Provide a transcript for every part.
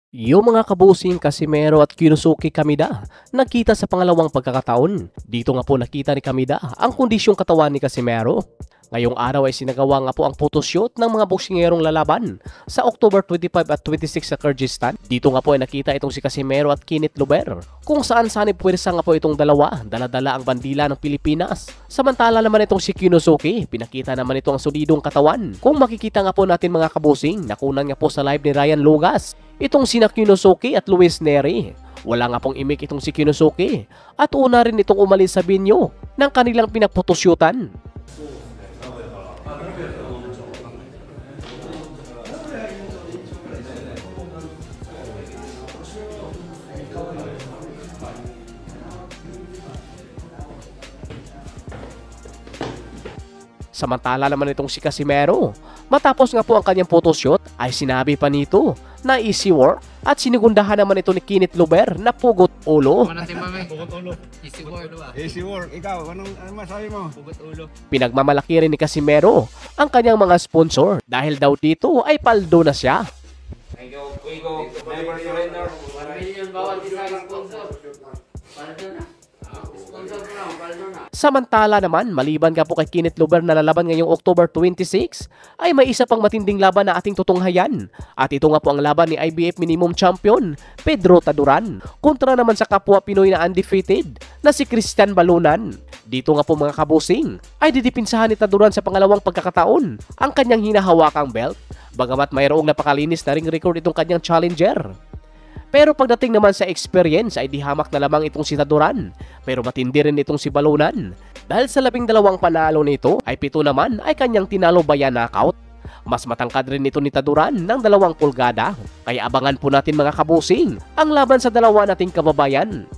Yung mga kabusing Casimero at Kinosuke Kamida nakita sa pangalawang pagkakataon. Dito nga po nakita ni Kamida ang kondisyong katawan ni Casimero. Ngayong araw ay sinagawa nga po ang photoshoot ng mga boksingerong lalaban sa October 25 at 26 sa Kyrgyzstan. Dito nga po ay nakita itong si Casimero at Kenneth Luber kung saan sanib pwersa nga po itong dalawa, dala-dala ang bandila ng Pilipinas. Samantala naman itong si Kinosuke, pinakita naman ito ang solidong katawan. Kung makikita nga po natin mga kabusing, nakunan nga po sa live ni Ryan Lugas itong sina Kinosuke at Luis Neri. Wala nga pong imik itong si Kinosuke at una rin itong umalis sa binyo ng kanilang pinaphotoshootan. Samantala naman itong si Casimero, matapos nga po ang kanyang photoshoot ay sinabi pa nito na easy work at sinigundahan naman ito ni Kenneth Luber na pugot ulo. Pugot ulo. Easy work. Easy work. Ikaw, anong masabi mo? Pugot ulo. Pinagmamalaki rin ni Casimero ang kanyang mga sponsor dahil daw dito ay paldo na siya. Never surrender. 1 million bawat isa sponsor. Paldo na. Samantala naman, maliban nga po kay Kenneth Luber na lalaban ngayong October 26, ay may isa pang matinding laban na ating tutunghayan. At ito nga po ang laban ni IBF Minimum Champion, Pedro Taduran, kontra naman sa kapwa Pinoy na undefeated na si Christian Balunan. Dito nga po mga kabusing, ay didipinsahan ni Taduran sa pangalawang pagkakataon ang kanyang hinahawakang belt, bagamat mayroong napakalinis na ring record itong kanyang challenger. Pero pagdating naman sa experience ay di hamak na lamang itong si Taduran. Pero matindi rin itong si Balunan. Dahil sa 12 panalo nito ay 7 naman ay kanyang tinalo via knockout. Mas matangkad rin ito ni Taduran ng 2 pulgada. Kaya abangan po natin mga kabusing ang laban sa dalawa nating kababayan.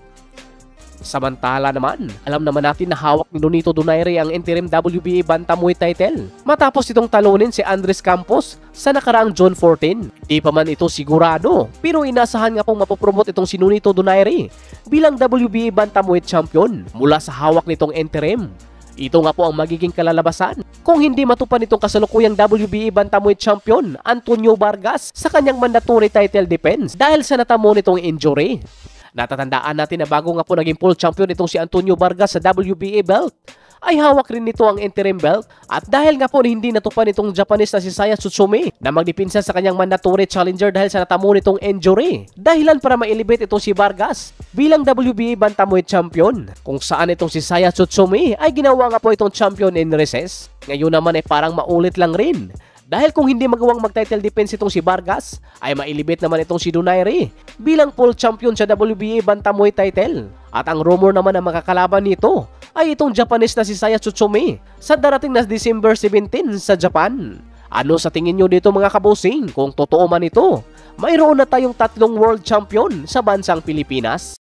Samantala naman, alam naman natin na hawak ni Nonito Donaire ang interim WBA Bantamweight title matapos itong talunin si Andres Campos sa nakaraang June 14. Di pa man ito sigurado, pero inasahan nga pong mapopromote itong si Nonito Donaire bilang WBA Bantamweight champion mula sa hawak nitong interim. Ito nga po ang magiging kalalabasan kung hindi matupad itong kasalukuyang WBA Bantamweight champion Antonio Vargas sa kanyang mandatory title defense dahil sa natamo nitong injury. Natatandaan natin na bago nga po naging full champion itong si Antonio Vargas sa WBA belt, ay hawak rin nito ang interim belt at dahil nga po hindi natupad itong Japanese na si Saya Tsutsumi na magdipinsa sa kanyang mandatory challenger dahil sa natamo nitong injury, dahilan para ma-elevate itong si Vargas bilang WBA Bantamweight champion, kung saan itong si Saya Tsutsumi ay ginawa nga po itong champion in recess. Ngayon naman ay parang maulit lang rin. Dahil kung hindi magawang mag-title defense itong si Vargas, ay ma-elevate naman itong si Donaire bilang full champion sa WBA Bantamweight title. At ang rumor naman na makakalaban nito ay itong Japanese na si Saya Tsutsumi sa darating na December 17 sa Japan. Ano sa tingin nyo dito mga kabusing? Kung totoo man ito, mayroon na tayong 3 world champion sa bansang Pilipinas.